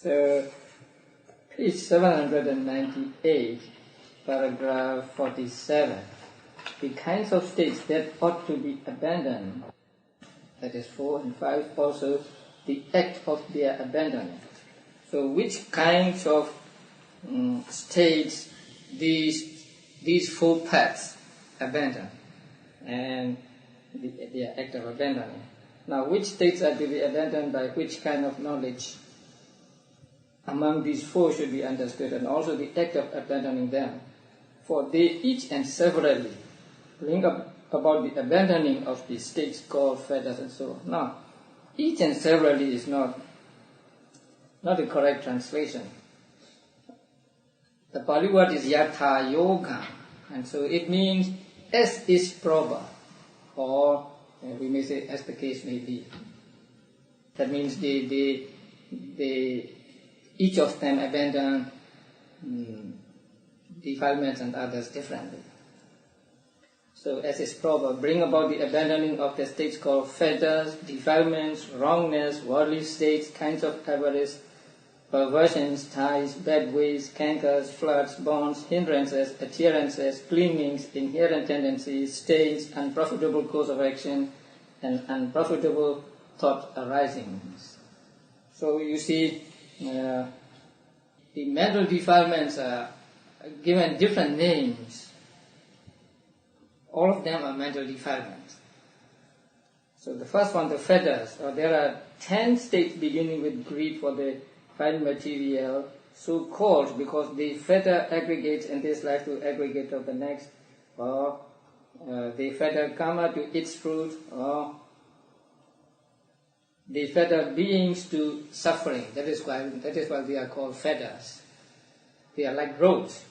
So, page 798, paragraph 47. The kinds of states that ought to be abandoned, that is 4 and 5, also the act of their abandonment. So which kinds of states these 4 paths abandon, and their act of abandoning. Now, which states are to be abandoned by which kind of knowledge among these 4 should be understood, and also the act of abandoning them. For they each and severally bring up about the abandoning of the states called fetters and so on. Now, each and severally is not a correct translation. The Pali word is yatha yoga, and so it means as is proper, or we may say as the case may be. That means they each of them abandon defilements and others differently. So as is proper, bring about the abandoning of the states called fetters, defilements, wrongness, worldly states, kinds of avarice, perversions, ties, bad ways, cankers, floods, bonds, hindrances, adherences, clingings, inherent tendencies, stains, unprofitable course of action, and unprofitable thought arisings. So you see, the mental defilements are given different names. All of them are mental defilements. So the first one, the fetters, there are 10 states beginning with greed for the fine material, so called because the fetter aggregates in this life to aggregate of the next, or they fetter karma to its fruit, or they fetter beings to suffering. That is why they are called fetters. They are like ropes.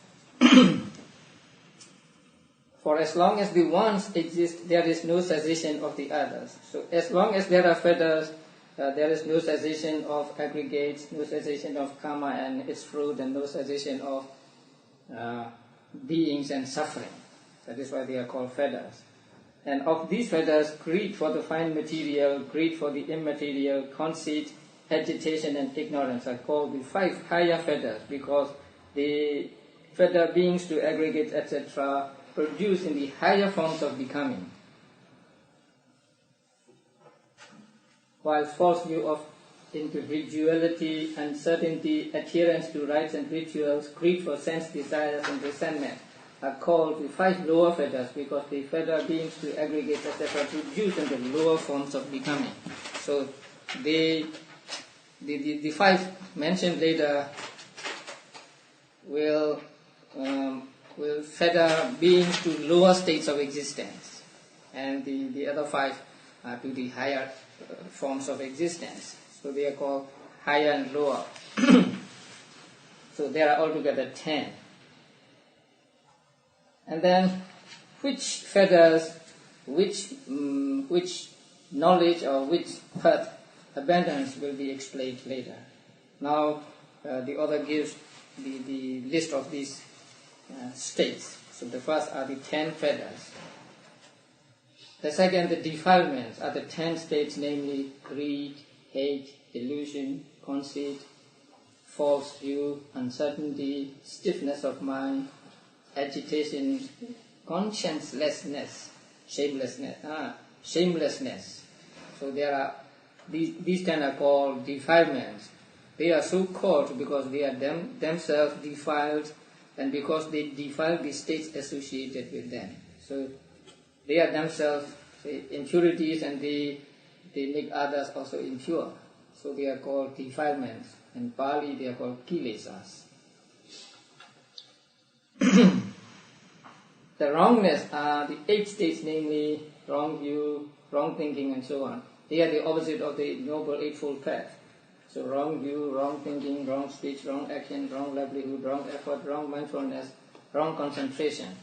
For as long as the ones exist, there is no cessation of the others. So as long as there are fetters, there is no cessation of aggregates, no cessation of karma and its fruit, and no cessation of beings and suffering. That is why they are called fetters. And of these fetters, greed for the fine material, greed for the immaterial, conceit, agitation and ignorance are called the 5 higher fetters, because the fetter beings to aggregate, etc., produce in the higher forms of becoming. While false view of individuality, uncertainty, adherence to rites and rituals, greed for sense desires and resentment are called the 5 lower fetters, because the fetter beings to aggregate, etc., produce in the lower forms of becoming. So the 5 mentioned later will fetter beings to lower states of existence, and the other 5 are to the higher forms of existence. So they are called higher and lower. So there are altogether 10. And then which fetters, which knowledge or which path abandons will be explained later. Now the author gives the list of these states. So the first are the 10 fetters. The second, the defilements, are the 10 states, namely greed, hate, delusion, conceit, false view, uncertainty, stiffness of mind, agitation, consciencelessness, shamelessness. So there are these 10 are called defilements. They are so called because they are themselves defiled, and because they defile the states associated with them. So they are themselves impurities, and they make others also impure. So they are called defilements. In Pali they are called kilesas. The wrongness are the 8 states, namely wrong view, wrong thinking and so on. They are the opposite of the Noble Eightfold Path. So wrong view, wrong thinking, wrong speech, wrong action, wrong livelihood, wrong effort, wrong mindfulness, wrong concentration.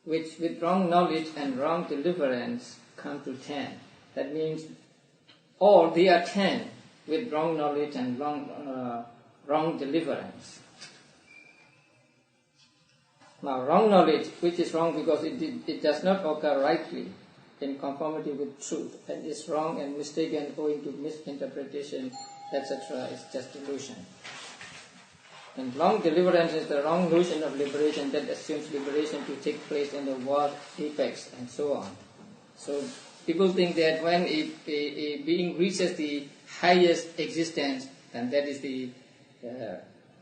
Which with wrong knowledge and wrong deliverance come to 10. That means all they are 10 with wrong knowledge and wrong deliverance. Now wrong knowledge, which is wrong because it does not occur rightly in conformity with truth, and is wrong and mistaken owing to misinterpretation etc. is just delusion. And long deliverance is the wrong notion of liberation that assumes liberation to take place in the world apex and so on. So people think that when a being reaches the highest existence, then that is the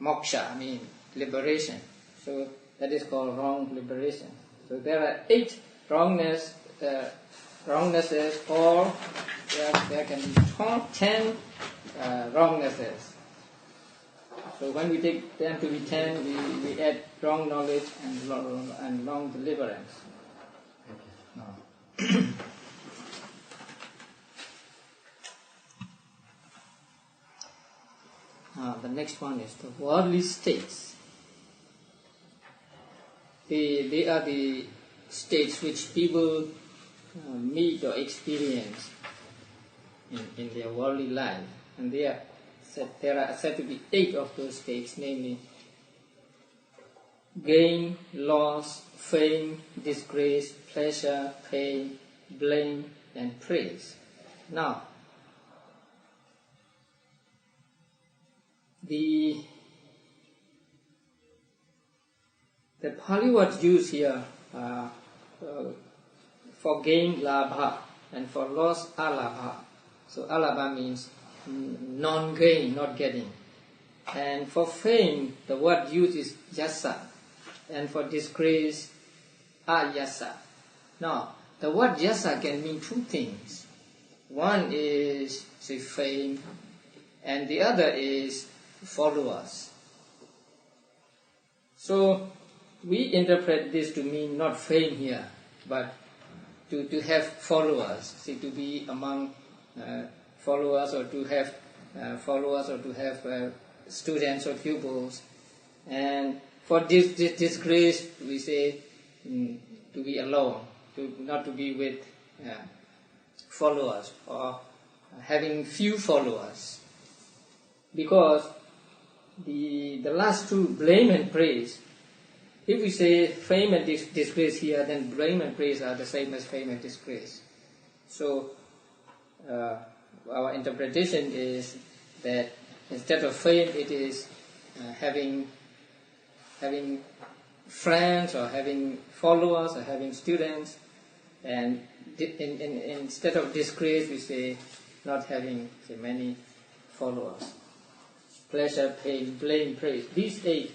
moksha, liberation. So that is called wrong liberation. So there are 8 wrongness, wrongnesses, or there can be 10 wrongnesses. So when we take them to be 10, we add wrong knowledge and wrong deliverance. The next one is the worldly states. They are the states which people meet or experience in their worldly life, and there are said to be 8 of those states, namely gain, loss, fame, disgrace, pleasure, pain, blame, and praise. Now, the Pali words used here for gain, labha, and for loss, alabha. So alabha means non-gain, not getting. And for fame, the word used is yasa. And for disgrace, ayasa. Now, the word yasa can mean 2 things. One is, say, fame, and the other is followers. So, we interpret this to mean not fame here, but to have followers, say, to be among followers, or to have followers, or to have students or pupils. And for this disgrace, we say to be alone, not to be with followers, or having few followers. Because the last 2, blame and praise, if we say fame and disgrace here, then blame and praise are the same as fame and disgrace. So our interpretation is that instead of fame, it is having friends, or having followers, or having students, and instead of disgrace, we say not having, say, many followers. Pleasure, pain, blame, praise. These 8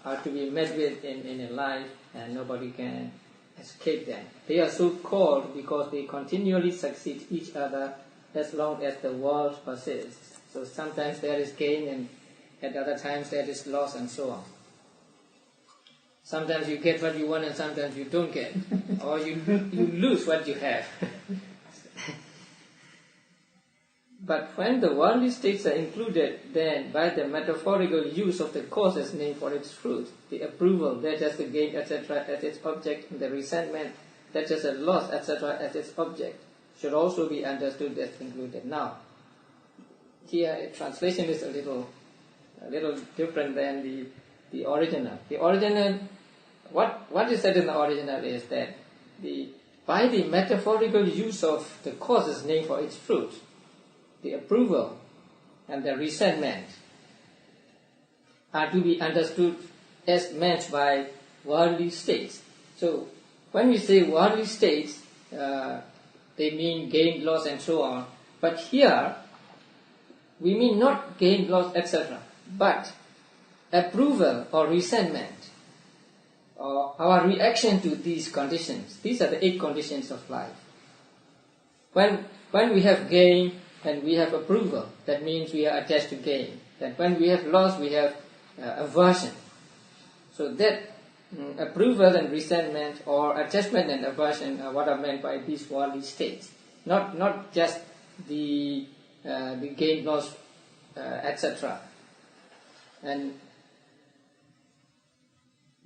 are to be met with in a life, and nobody can escape them. They are so called because they continually succeed each other as long as the world persists. So sometimes there is gain, and at other times there is loss, and so on. Sometimes you get what you want, and sometimes you don't get, or you lose what you have. But when the worldly states are included, then by the metaphorical use of the causes named for its fruit, the approval, that is the gain, etc., as its object, and the resentment, that is a loss, etc., as its object, should also be understood as included. Now, here translation is a little different than the original. The original, what is said in the original is that by the metaphorical use of the causes named for its fruit, the approval and the resentment are to be understood as meant by worldly states. So, when we say worldly states, they mean gain, loss, and so on. But here, we mean not gain, loss, etc., but approval or resentment, or our reaction to these conditions. These are the 8 conditions of life. When we have gain and we have approval, that means we are attached to gain. Then when we have loss, we have aversion. So that approval and resentment, or attachment and aversion, are what are meant by these worldly states. Not just the gain, loss, etc. And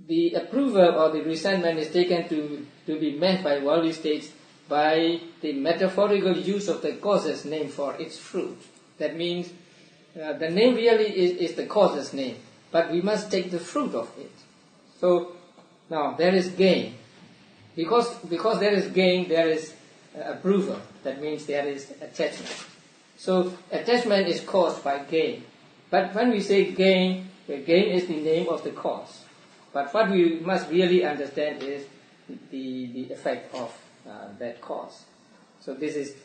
the approval or the resentment is taken to be meant by worldly states by the metaphorical use of the causes named for its fruit. That means the name really is the causes name, but we must take the fruit of it. So now there is gain. Because there is gain, there is approval. That means there is attachment. So attachment is caused by gain. But when we say gain, the gain is the name of the cause. But what we must really understand is the effect of that cause. So this is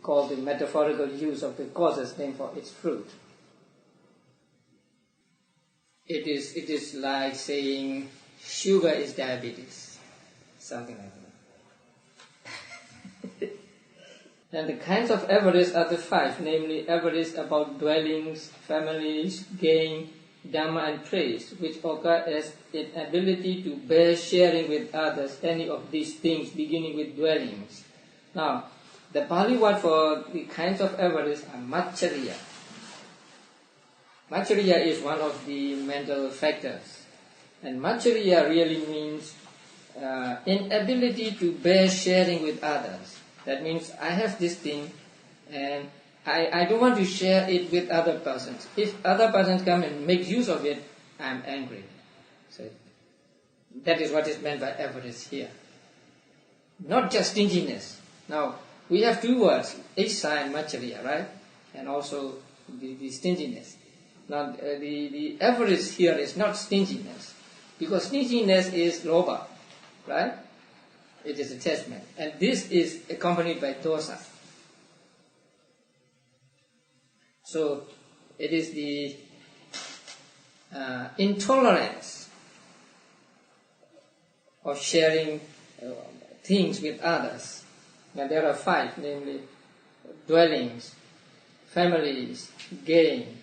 called the metaphorical use of the causes named for its fruit. It is like saying sugar is diabetes, something like that. And the kinds of avarice are the 5, namely avarice about dwellings, families, gain, dharma and praise, which occur as inability to bear sharing with others any of these things, beginning with dwellings. Now, the Pali word for the kinds of avarice are maccharya. Maccharya is one of the mental factors. And maccharya really means inability to bear sharing with others. That means I have this thing and I don't want to share it with other persons. If other persons come and make use of it, I'm angry. So that is what is meant by avarice here. Not just stinginess. Now, we have 2 words, ihsa and maccharya, right? And also the stinginess. Now, the avarice here is not stinginess, because stinginess is lobha, right? It is attachment. And this is accompanied by dosa. So, it is the intolerance of sharing things with others. Now, there are 5, namely dwellings, families, gain,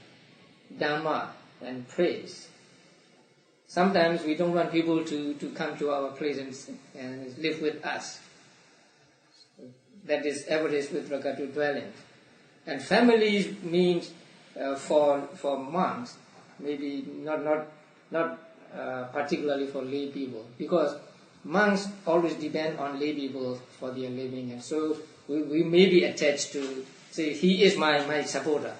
dharma, and praise. Sometimes we don't want people to come to our place and live with us. That is avarice with regard to dwellings. And families means for monks, maybe not particularly for lay people, because monks always depend on lay people for their living, and so we may be attached to, say, he is my supporter,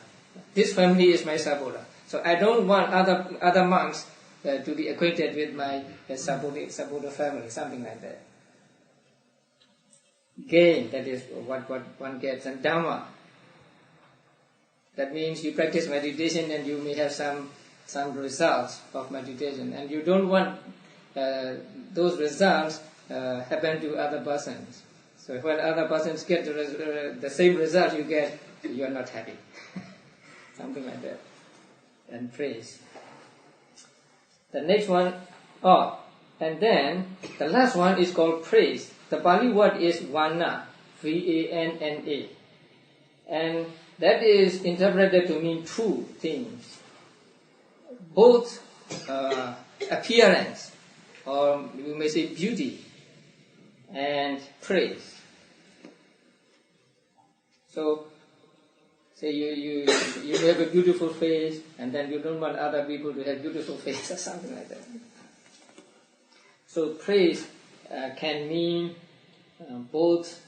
this family is my supporter. So I don't want other monks to be acquainted with my supporter family, something like that. Gain, that is what one gets, and dharma. That means you practice meditation and you may have some results of meditation, and you don't want those results happen to other persons. So when other persons get the same result you get, you are not happy. Something like that. And praise. The next one, and then the last one is called praise. The Pali word is vana, V-A-N-N-A. And that is interpreted to mean 2 things. Both appearance, or you may say beauty, and praise. So, say you have a beautiful face, and then you don't want other people to have beautiful face or something like that. So praise can mean both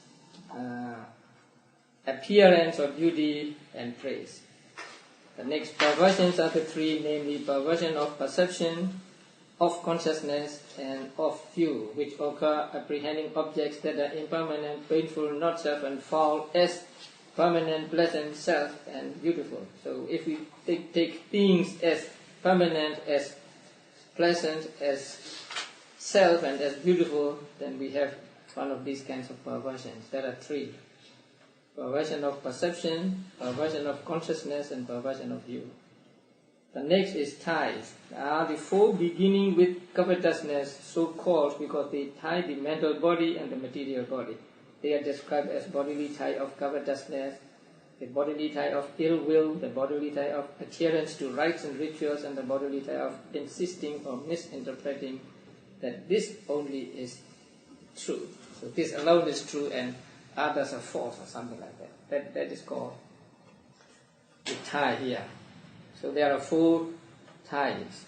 appearance or beauty and praise. The next perversions are the 3, namely perversion of perception, of consciousness, and of view, which occur apprehending objects that are impermanent, painful, not self, and foul, as permanent, pleasant, self, and beautiful. So if we take things as permanent, as pleasant, as self, and as beautiful, then we have one of these kinds of perversions. There are 3. Perversion of perception, perversion of consciousness, and perversion of view. The next is ties. The 4 beginning with covetousness, so called because they tie the mental body and the material body. They are described as bodily tie of covetousness, the bodily tie of ill will, the bodily tie of adherence to rites and rituals, and the bodily tie of insisting or misinterpreting that this only is true. So this alone is true and others are false or something like that. That is called the tie here. So there are 4 ties.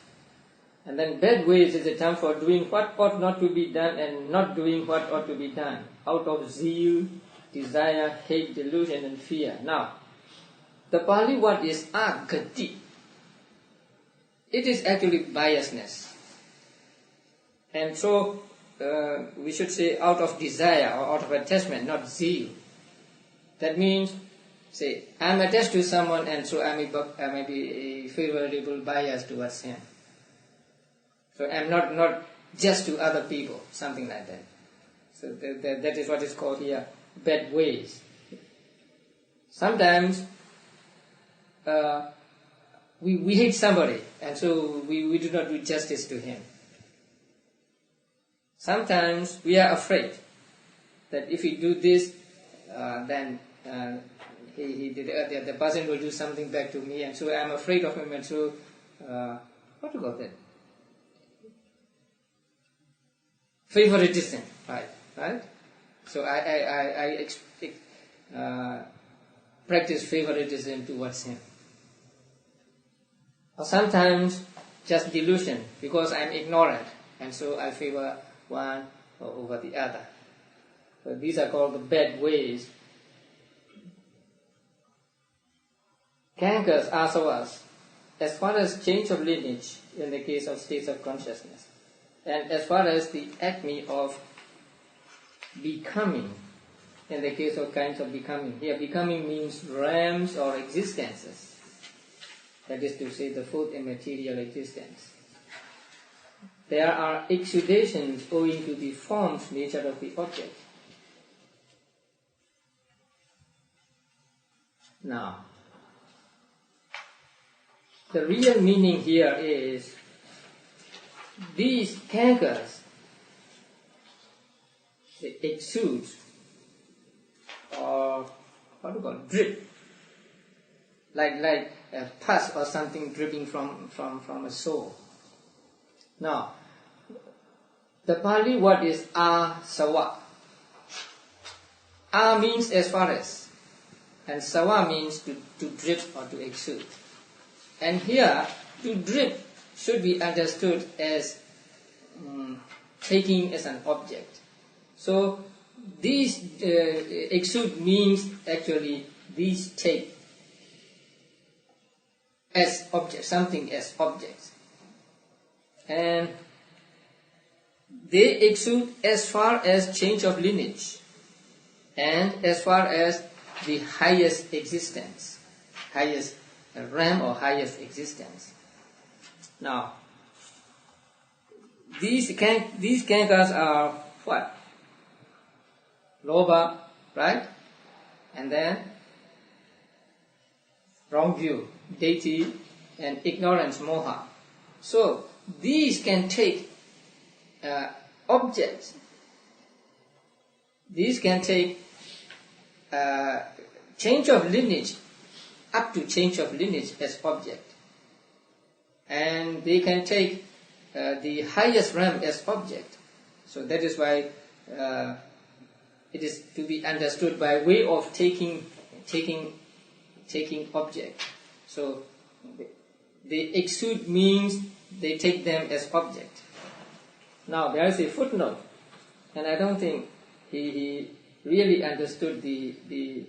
And then bad ways is a term for doing what ought not to be done and not doing what ought to be done, out of zeal, desire, hate, delusion, and fear. Now, the Pali word is agati. It is actually biasness. And so, we should say out of desire or out of attachment, not zeal. That means say, I'm attached to someone and so I may be a favorable bias towards him. So I'm not just to other people, something like that. So that is what is called here bad ways. Sometimes we hate somebody and so we do not do justice to him. Sometimes we are afraid that if we do this, then the person will do something back to me, and so I'm afraid of him, and so what do you call that? Favoritism, right? So I practice favoritism towards him. Or sometimes just delusion, because I'm ignorant, and so I favor one over the other. So these are called the bad ways. Cankers, asavas, as far as change of lineage in the case of states of consciousness, and as far as the acme of becoming in the case of kinds of becoming. Here becoming means realms or existences. That is to say the fourth immaterial existence. There are exudations owing to the forms nature of the object. Now, the real meaning here is these cankers, they exude or what do you call it? Drip, like a pus or something dripping from a soul. Now, the Pali word is asawa. A means as far as, and sawa means to drip or to exude. And here, to drip should be understood as taking as an object. So, these exude means actually these take as objects, something as objects. And they exude as far as change of lineage and as far as the highest existence, highest realm or highest existence. Now, these kankas are what? Lobha, right? And then wrong view, deity, and ignorance, moha. So, these can take objects. These can take change of lineage up to change of lineage as object. And they can take the highest realm as object. So that is why it is to be understood by way of taking object. So they exude means they take them as object. Now there is a footnote, and I don't think he really understood the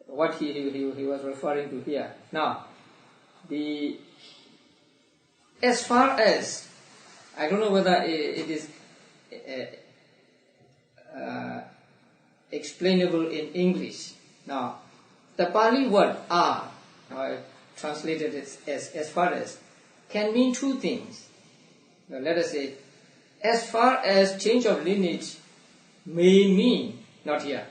what he was referring to here. Now, as far as, I don't know whether it is explainable in English. Now, the Pali word translated as far as, can mean two things. Now, let us say, as far as change of lineage may mean, not here,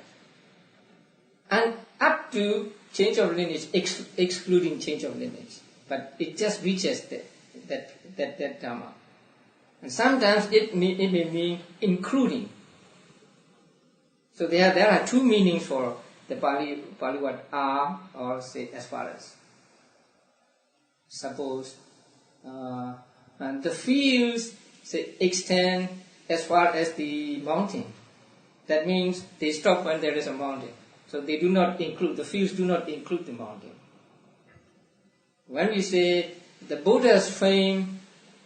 and up to change of lineage, excluding change of lineage. But it just reaches that dharma. And sometimes it may mean including. So there are two meanings for the Pali word or say as far as. Suppose and the fields say extend as far as the mountain. That means they stop when there is a mountain. So they do not include, the fields do not include the mountain. When we say the Buddha's fame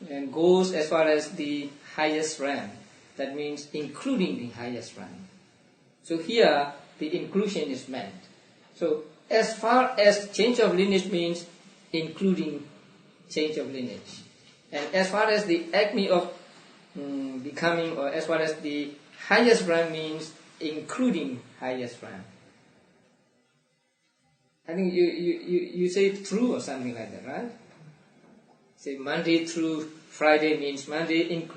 and goes as far as the highest realm, that means including the highest realm. So here the inclusion is meant. So as far as change of lineage means including change of lineage. And as far as the acme of becoming, or as far as the highest realm means including highest realm. I think you say through or something like that, right? Say Monday through Friday means Monday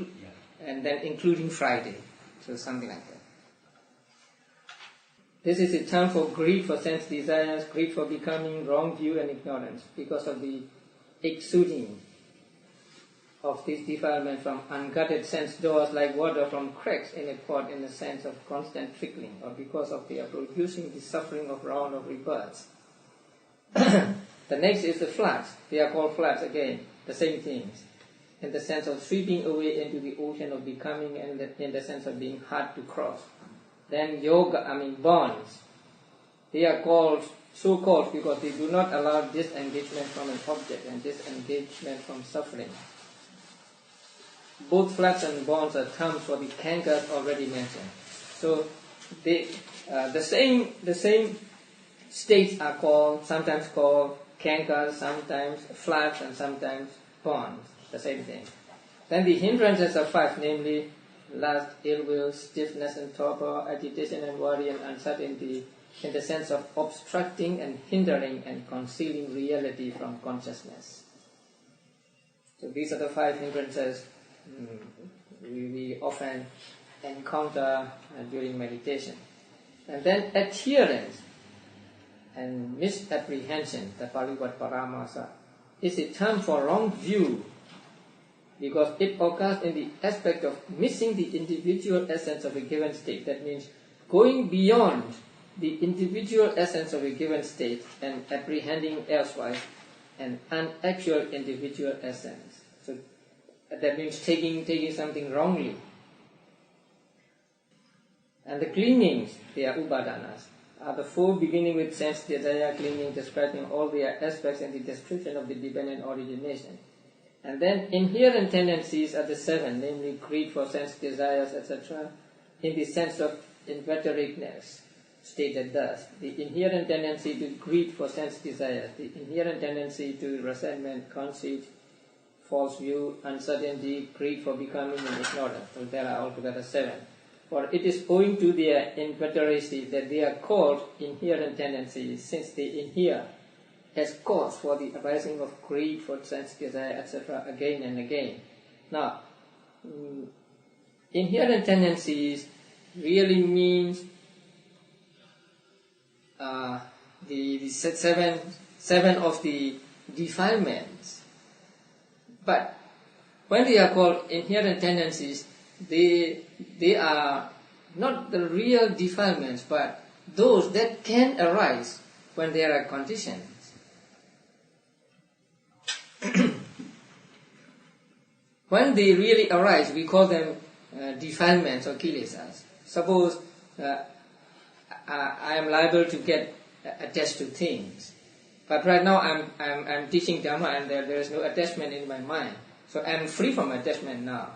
and then including Friday. So something like that. This is a term for greed for sense desires, greed for becoming, wrong view and ignorance, because of the exuding of this defilement from unguarded sense doors like water from cracks in a pot in the sense of constant trickling, or because of they are producing the suffering of round of rebirths. The next is the floods. They are called floods again, the same things, in the sense of sweeping away into the ocean of becoming, and in the sense of being hard to cross. Then bonds. They are so called because they do not allow disengagement from an object and disengagement from suffering. Both floods and bonds are terms for the cankas already mentioned. So the same states are sometimes called cankas, sometimes floods, and sometimes bonds. The same thing. Then the hindrances are 5, namely lust, ill will, stiffness and torpor, agitation and worry and uncertainty, in the sense of obstructing and hindering and concealing reality from consciousness. So these are the 5 hindrances we often encounter during meditation. And then adherence and misapprehension, the Pali word paramasa, is a term for wrong view, because it occurs in the aspect of missing the individual essence of a given state. That means going beyond the individual essence of a given state and apprehending elsewise an unactual individual essence. So that means taking something wrongly. And the clingings, they are upadanas, are the 4 beginning with sense desire, clinging, describing all their aspects in the description of the dependent origination. And then inherent tendencies are the 7, namely greed for sense desires, etc., in the sense of inveterateness, stated thus: the inherent tendency to greed for sense desires, the inherent tendency to resentment, conceit, false view, uncertainty, greed for becoming, and ignorance. So there are altogether 7. For it is owing to their inveteracy that they are called inherent tendencies, since they inhere as cause for the arising of greed for sense desire, etc., again and again. Now, inherent tendencies really means the 7 of the defilements. But when they are called inherent tendencies, they are not the real defilements, but those that can arise when there are conditions. When they really arise, we call them defilements or kilesas. Suppose I am liable to get attached to things, but right now I'm teaching Dhamma and there is no attachment in my mind, so I'm free from attachment now.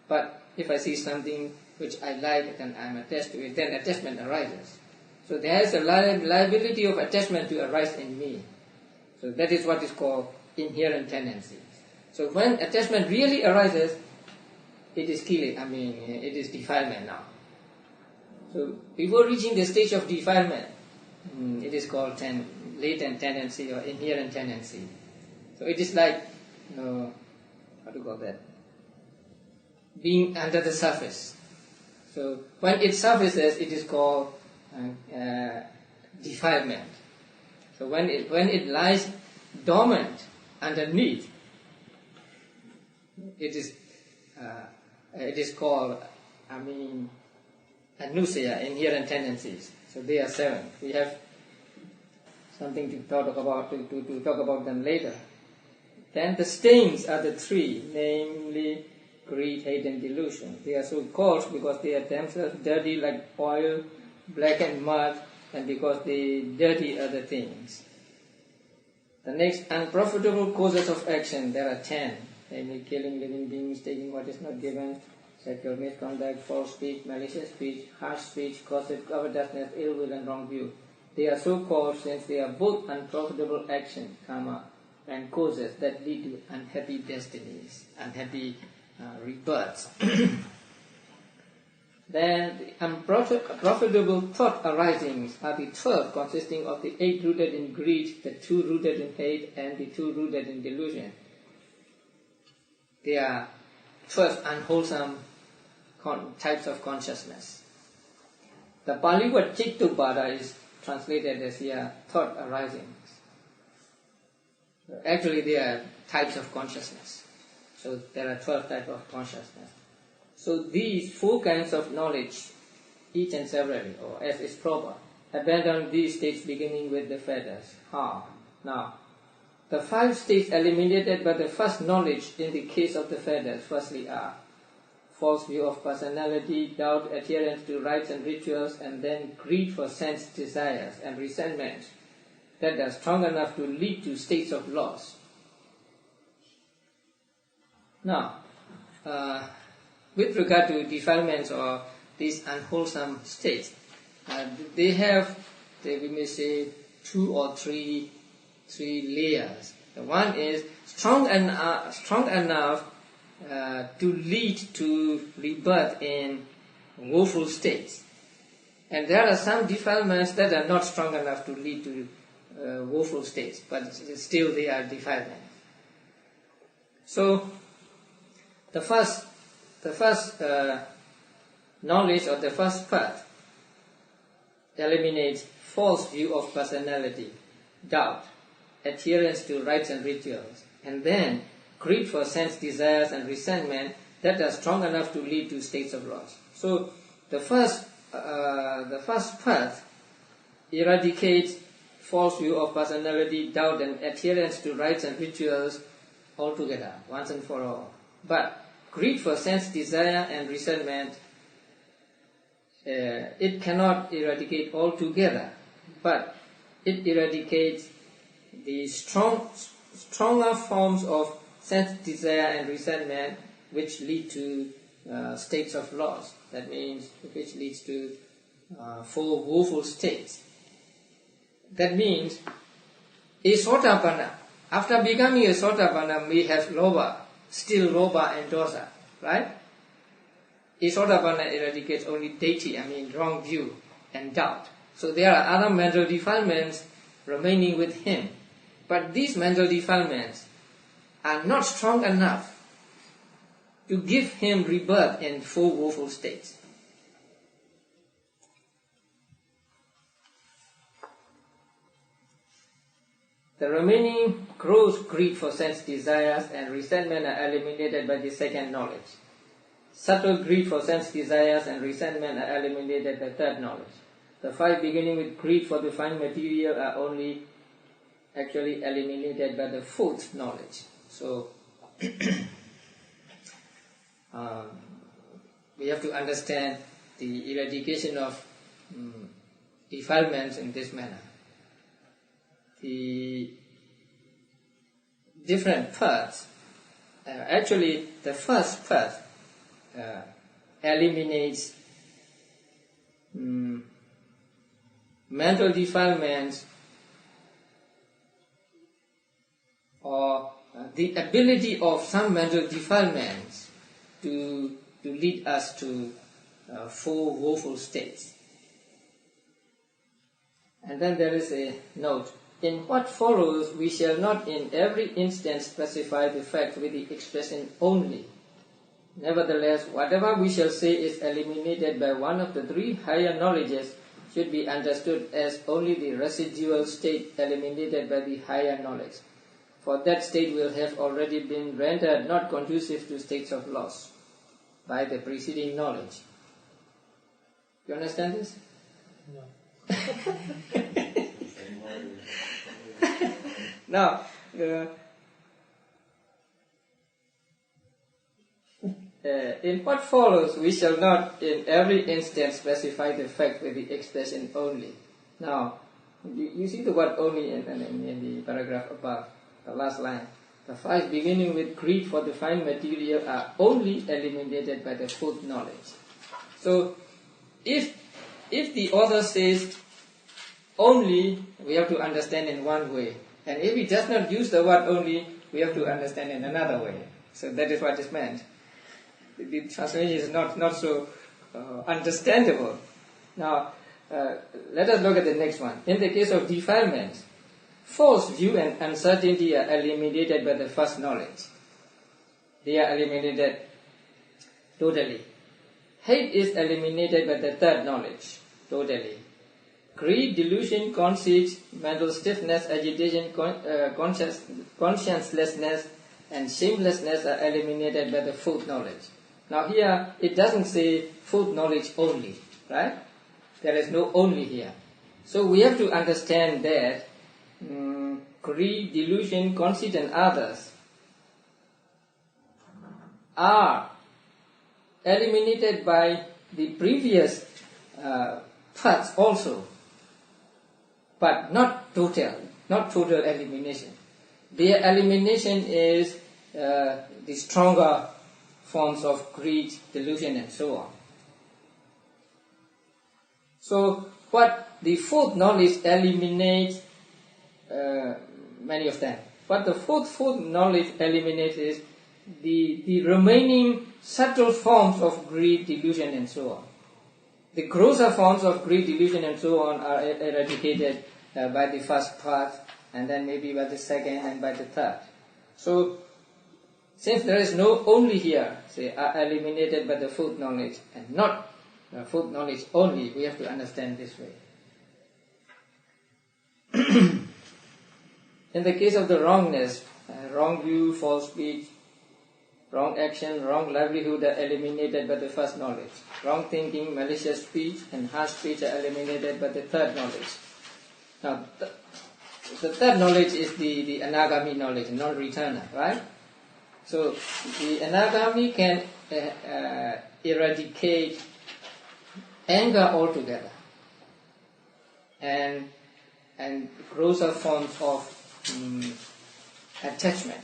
But if I see something which I like and I'm attached to it, then attachment arises. So there is a liability of attachment to arise in me. So that is what is called inherent tendencies. So when attachment really arises, it is it is defilement now. So before reaching the stage of defilement, it is called latent tendency or inherent tendency. So it is like, how to call that? Being under the surface. So when it surfaces, it is called defilement. So when it lies dormant underneath, it is called anusaya, inherent tendencies. So they are 7. We have something to talk about them later. Then the stains are the 3, namely greed, hate, and delusion. They are so called because they are themselves dirty like oil, black and mud, and because they dirty other things. The next, unprofitable causes of action, there are 10, namely killing living beings, taking what is not given, sexual misconduct, false speech, malicious speech, harsh speech, gossip, covetousness, ill will, and wrong view. They are so called since they are both unprofitable action, karma, and causes that lead to unhappy destinies, unhappy rebirths. Then the unprofitable thought arisings are the 12, consisting of the 8 rooted in greed, the 2 rooted in hate, and the 2 rooted in delusion. They are 12 unwholesome types of consciousness. The Pali word Chittupada is translated as here thought arisings. Actually, they are types of consciousness. So there are 12 types of consciousness. So these 4 kinds of knowledge, each and severally, or as is proper, abandon these states beginning with the fetters. How? Now, the 5 states eliminated by the first knowledge in the case of the fetters, firstly are false view of personality, doubt, adherence to rites and rituals, and then greed for sense desires and resentment that are strong enough to lead to states of loss. Now, with regard to defilements or these unwholesome states, they have, we may say, 2 or 3 layers. The one is strong enough to lead to rebirth in woeful states. And there are some defilements that are not strong enough to lead to woeful states, but still they are defilements. So, the first knowledge or the first path eliminates false view of personality, doubt, adherence to rites and rituals, and then greed for sense desires and resentment that are strong enough to lead to states of loss. So the first path eradicates false view of personality, doubt, and adherence to rites and rituals altogether, once and for all. But greed for sense desire and resentment, it cannot eradicate altogether, but it eradicates the stronger forms of sense desire and resentment which lead to states of loss. That means which leads to 4 woeful states. That means a Sotapanna, after becoming a Sotapanna, we have Lobha, still Lobha and Dosa, right? A Sotapanna eradicates only Ditthi, wrong view and doubt. So there are other mental defilements remaining with him. But these mental defilements are not strong enough to give him rebirth in 4 woeful states. The remaining gross greed for sense desires and resentment are eliminated by the second knowledge. Subtle greed for sense desires and resentment are eliminated by third knowledge. The 5 beginning with greed for the fine material are only actually eliminated by the 4th knowledge. So we have to understand the eradication of defilements in this manner. The different paths, actually the first path eliminates mental defilements or the ability of some mental defilements to lead us to 4 woeful states. And then there is a note. In what follows, we shall not in every instance specify the fact with the expression only. Nevertheless, whatever we shall say is eliminated by one of the 3 higher knowledges should be understood as only the residual state eliminated by the higher knowledge. For that state will have already been rendered not conducive to states of loss by the preceding knowledge. You understand this? No. Now, in what follows, we shall not in every instance specify the fact with the expression only. Now, you see the word only in the paragraph above, the last line. The 5 beginning with greed for the fine material are only eliminated by the 4th knowledge. So, if the author says only, we have to understand in one way. And if he does not use the word only, we have to understand in another way. So that is what is meant. The translation is not so understandable. Now, let us look at the next one. In the case of defilements, false view and uncertainty are eliminated by the first knowledge. They are eliminated totally. Hate is eliminated by the third knowledge, totally. Greed, delusion, conceit, mental stiffness, agitation, consciencelessness, and shamelessness are eliminated by the fourth knowledge. Now here, it doesn't say fourth knowledge only, right? There is no only here. So we have to understand that greed, delusion, conceit, and others are eliminated by the previous parts also, but not total elimination. Their elimination is the stronger forms of greed, delusion, and so on. So what the fourth knowledge eliminates, many of them. What the fourth knowledge eliminates is the remaining subtle forms of greed, delusion, and so on. The grosser forms of greed, delusion, and so on are eradicated by the first part, and then maybe by the second and by the third. So, since there is no only here, say, are eliminated by the fourth knowledge, and not fourth knowledge only, we have to understand this way. In the case of the wrongness, wrong view, false speech, wrong action, wrong livelihood are eliminated by the first knowledge. Wrong thinking, malicious speech, and harsh speech are eliminated by the third knowledge. Now, the third knowledge is the anagami knowledge, non-returner, right? So, the anagami can eradicate anger altogether, and grosser forms of attachment.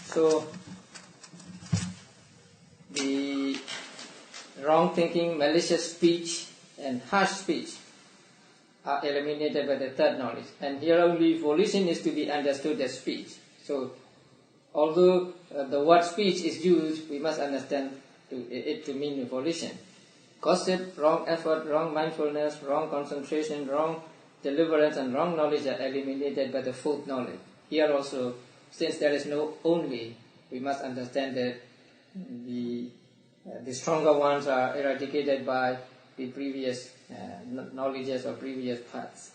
So, the wrong thinking, malicious speech, and harsh speech are eliminated by the third knowledge. And here only volition is to be understood as speech. So, although the word speech is used, we must understand it to mean volition. Gossip, wrong effort, wrong mindfulness, wrong concentration, wrong deliverance, and wrong knowledge are eliminated by the fourth knowledge. Here also, since there is no only, we must understand that the stronger ones are eradicated by the previous knowledges or previous paths.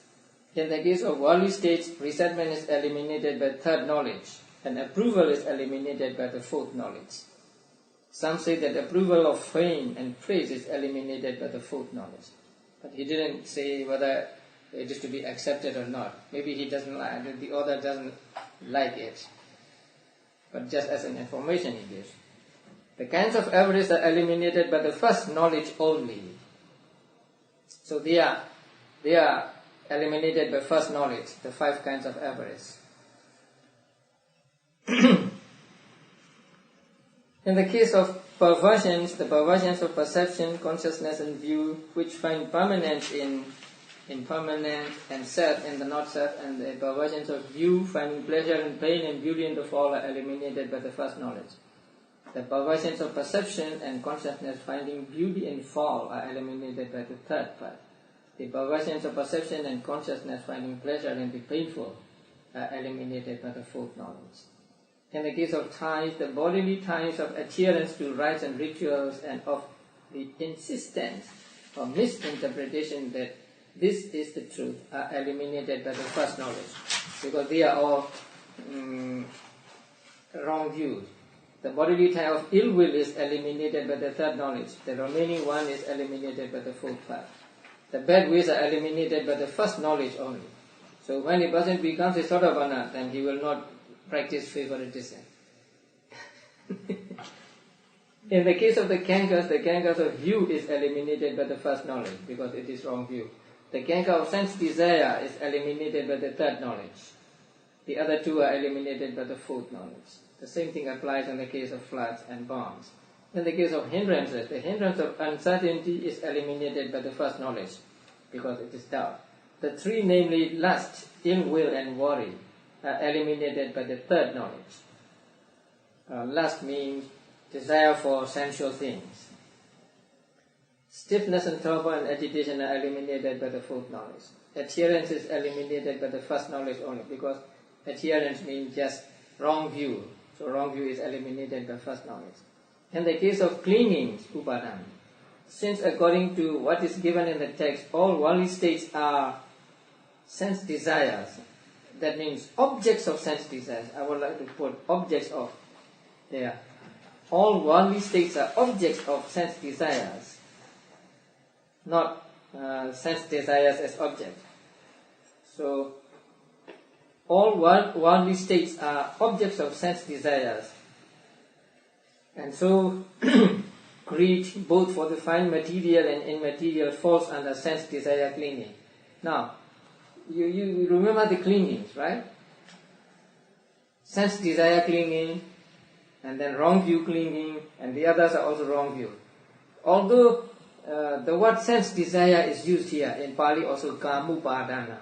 In the case of worldly states, resentment is eliminated by third knowledge, and approval is eliminated by the fourth knowledge. Some say that approval of fame and praise is eliminated by the fourth knowledge. But he didn't say whether it is to be accepted or not. Maybe he doesn't like, the author doesn't like it. But just as an information he gives. The kinds of avarice are eliminated by the first knowledge only. So they are eliminated by first knowledge, the 5 kinds of avarice. In the case of perversions, the perversions of perception, consciousness, and view, which find permanence in impermanent and self in the not self, and the perversions of view, finding pleasure and pain and beauty in the fall, are eliminated by the first knowledge. The perversions of perception and consciousness, finding beauty in fall, are eliminated by the third part. The perversions of perception and consciousness, finding pleasure in the painful, are eliminated by the fourth knowledge. In the case of ties, the bodily ties of adherence to rites and rituals, and of the insistence or misinterpretation that this is the truth, are eliminated by the first knowledge, because they are all wrong views. The bodily tie of ill will is eliminated by the third knowledge. The remaining one is eliminated by the fourth part. The bad ways are eliminated by the first knowledge only. So when a person becomes a Sodavana, then he will not practice favoritism. In the case of the cankers of view is eliminated by the first knowledge, because it is wrong view. The canker of sense desire is eliminated by the third knowledge. The other 2 are eliminated by the fourth knowledge. The same thing applies in the case of floods and bombs. In the case of hindrances, the hindrance of uncertainty is eliminated by the first knowledge, because it is doubt. The 3, namely lust, ill will, and worry, are eliminated by the third knowledge. Lust means desire for sensual things. Stiffness and torpor and agitation are eliminated by the fourth knowledge. Adherence is eliminated by the first knowledge only, because adherence means just wrong view. So wrong view is eliminated by first knowledge. In the case of clinging, upadana, since according to what is given in the text, all worldly states are sense desires, that means objects of sense desires. I would like to put objects of there. All worldly states are objects of sense desires, not sense desires as object. So all worldly states are objects of sense desires, and so greed, both for the fine material and immaterial, falls under sense desire clinging. Now, you remember the clingings, right? Sense desire clinging, and then wrong view clinging, and the others are also wrong view. Although the word sense desire is used here in Pali also kamupadana,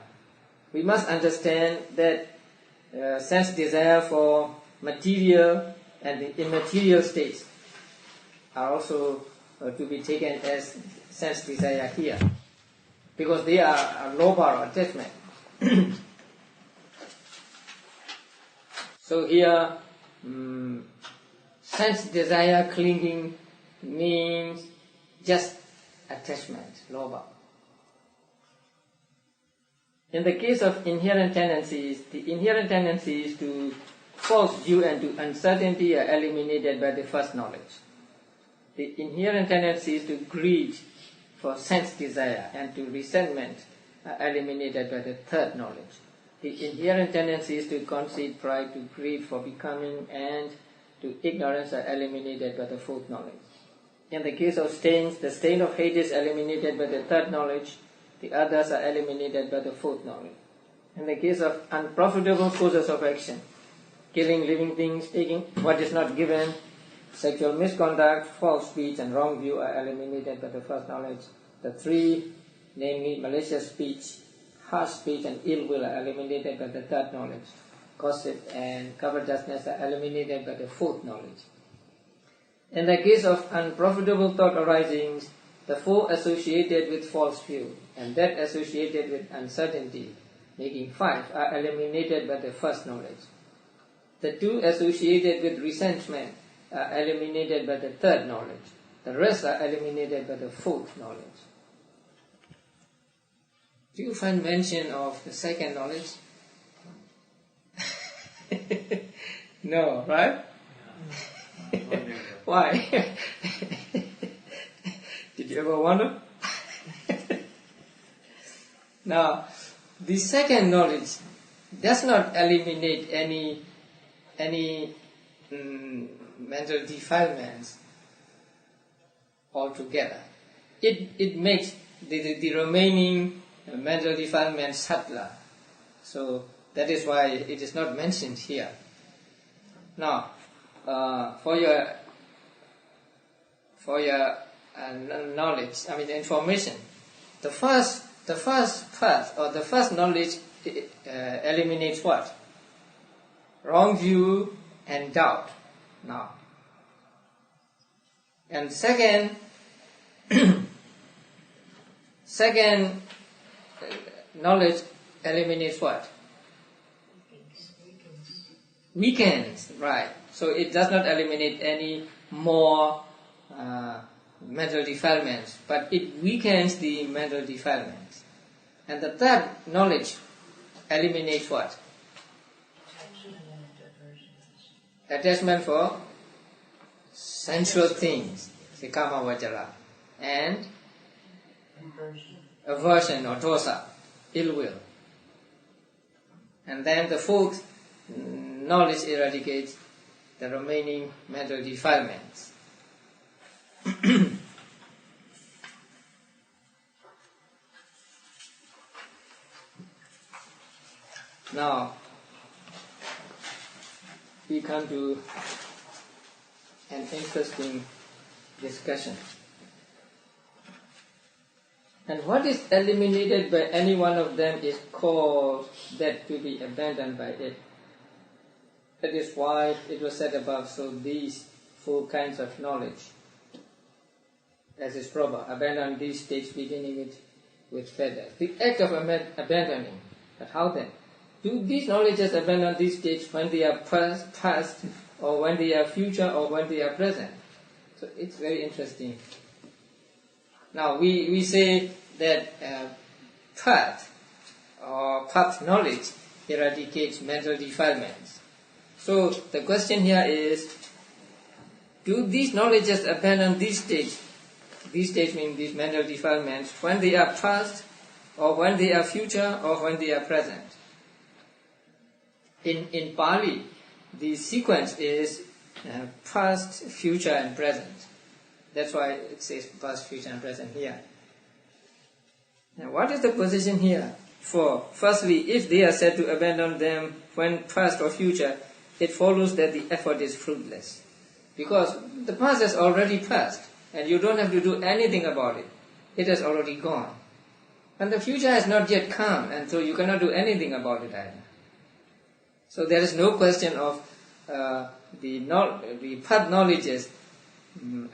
we must understand that sense desire for material and the immaterial states are also to be taken as sense desire here, because they are a lobha or attachment. So here, sense desire clinging means just attachment, lobha. In the case of inherent tendencies, the inherent tendencies to false view and to uncertainty are eliminated by the first knowledge. The inherent tendencies to greed for sense desire and to resentment are eliminated by the third knowledge. The inherent tendencies to conceit, pride, to greed for becoming and to ignorance are eliminated by the fourth knowledge. In the case of stains, the stain of hate is eliminated by the third knowledge. The others are eliminated by the fourth knowledge. In the case of unprofitable courses of action, killing living things, taking what is not given, sexual misconduct, false speech and wrong view are eliminated by the first knowledge. The three, namely malicious speech, harsh speech and ill will, are eliminated by the third knowledge. Gossip and covetousness are eliminated by the fourth knowledge. In the case of unprofitable thought arisings, the four associated with false view and that associated with uncertainty, making five, are eliminated by the first knowledge. The two associated with resentment are eliminated by the third knowledge. The rest are eliminated by the fourth knowledge. Do you find mention of the second knowledge? No, right? Why? Did you ever wonder? Now, the second knowledge does not eliminate any mental defilements altogether. It makes the remaining mental defilements subtler. So that is why it is not mentioned here. Now, for your knowledge, information, the first path or the first knowledge eliminates what? Wrong view and doubt. Now, and second knowledge eliminates what? Weakens, right? So it does not eliminate any more mental defilements, but it weakens the mental defilements. And the third knowledge eliminates what? Attachment for sensual things, sikama vajara, and aversion or dosa, ill will. And then the fourth knowledge eradicates the remaining mental defilements. Now, we come to an interesting discussion. And what is eliminated by any one of them is called that to be abandoned by it. That is why it was said above, so these four kinds of knowledge, as is proper. Abandon these states beginning with feathers. The act of abandoning. But how then? Do these knowledges abandon these states when they are past, or when they are future, or when they are present? So it's very interesting. Now we say that path or path knowledge eradicates mental defilements. So the question here is, do these knowledges abandon these states? These states mean these mental defilements when they are past, or when they are future, or when they are present. In Pali, the sequence is past, future and present. That's why it says past, future and present here. Now what is the position here? For firstly, if they are said to abandon them when past or future, it follows that the effort is fruitless. Because the past has already passed, and you don't have to do anything about it. It has already gone. And the future has not yet come, and so you cannot do anything about it either. So there is no question of the path knowledges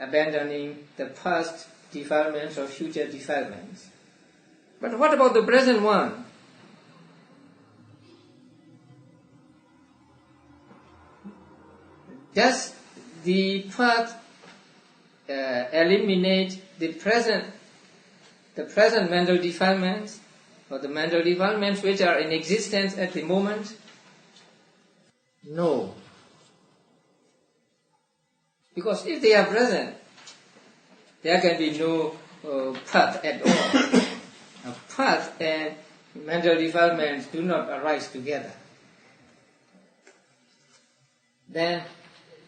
abandoning the past defilements or future defilements. But what about the present one? Does the path eliminate the present mental defilements, or the mental defilements which are in existence at the moment? No. Because if they are present, there can be no path at all. A path and mental defilements do not arise together. Then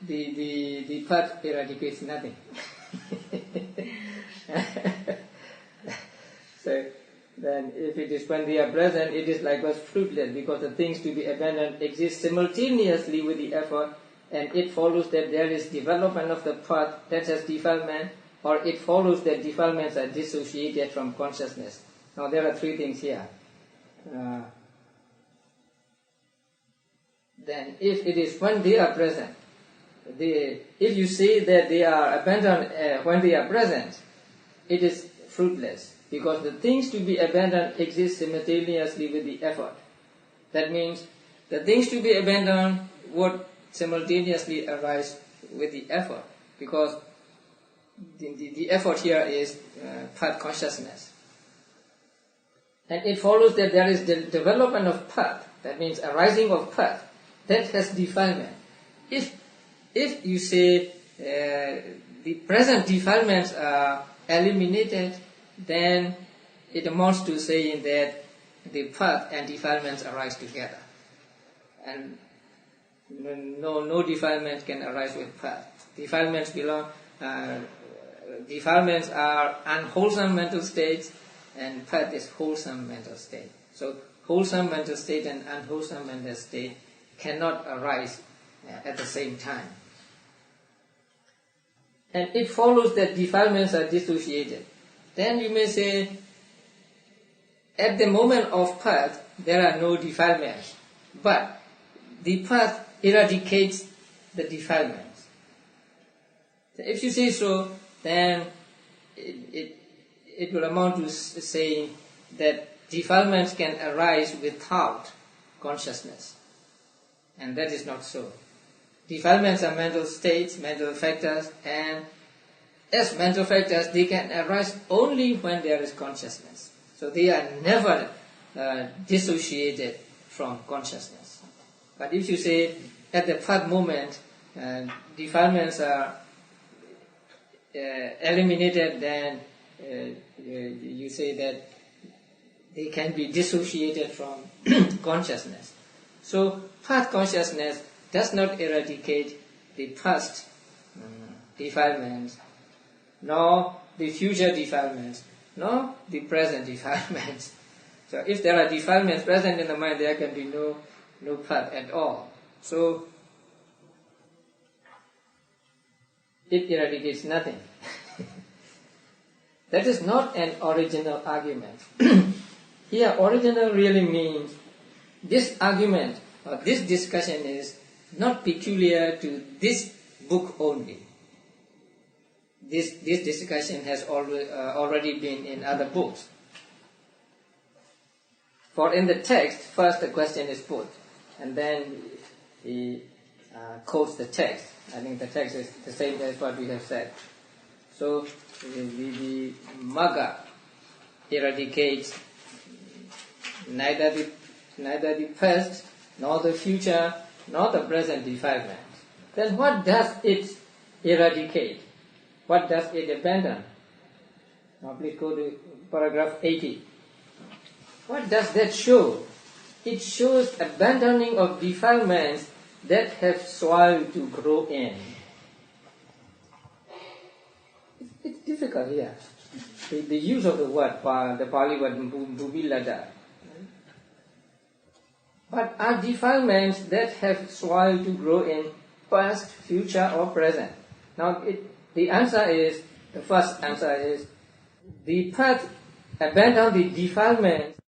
the path eradicates nothing. So then if it is when they are present, it is likewise fruitless, because the things to be abandoned exist simultaneously with the effort, and it follows that there is development of the path that has defilement, or it follows that defilements are dissociated from consciousness. Now there are three things here. Then if it is when they are present, if you say that they are abandoned when they are present, it is fruitless, because the things to be abandoned exist simultaneously with the effort. That means the things to be abandoned would simultaneously arise with the effort, because the effort here is path consciousness. And it follows that there is the development of path, that means arising of path, that has defilement. If you say the present defilements are eliminated, then it amounts to saying that the path and defilements arise together. And no defilement can arise with path. Defilements defilements are unwholesome mental states, and path is wholesome mental state. So wholesome mental state and unwholesome mental state cannot arise at the same time. And it follows that defilements are dissociated. Then you may say, at the moment of path, there are no defilements, but the path eradicates the defilements. So if you say so, then it will amount to saying that defilements can arise without consciousness. And that is not so. Defilements are mental states, mental factors, and as mental factors, they can arise only when there is consciousness. So they are never dissociated from consciousness. But if you say at the path moment, defilements are eliminated, then you say that they can be dissociated from consciousness. So path consciousness does not eradicate the past defilements, nor the future defilements, nor the present defilements. So if there are defilements present in the mind, there can be no path at all. So it eradicates nothing. That is not an original argument. Here, original really means this argument or this discussion is not peculiar to this book only. this discussion has already been in other books. For in the text, first the question is put, and then he quotes the text. I think the text is the same as what we have said. So the Magga eradicates neither the past, nor the future, nor the present defilements. Then what does it eradicate? What does it abandon? Now please go to paragraph 80. What does that show? It shows abandoning of defilements that have soil to grow in. It's difficult here. The use of the word, the Pali word bhubilada. But are defilements that have soil to grow in past, future or present? Now the answer is, the first answer is, the path abandon the defilements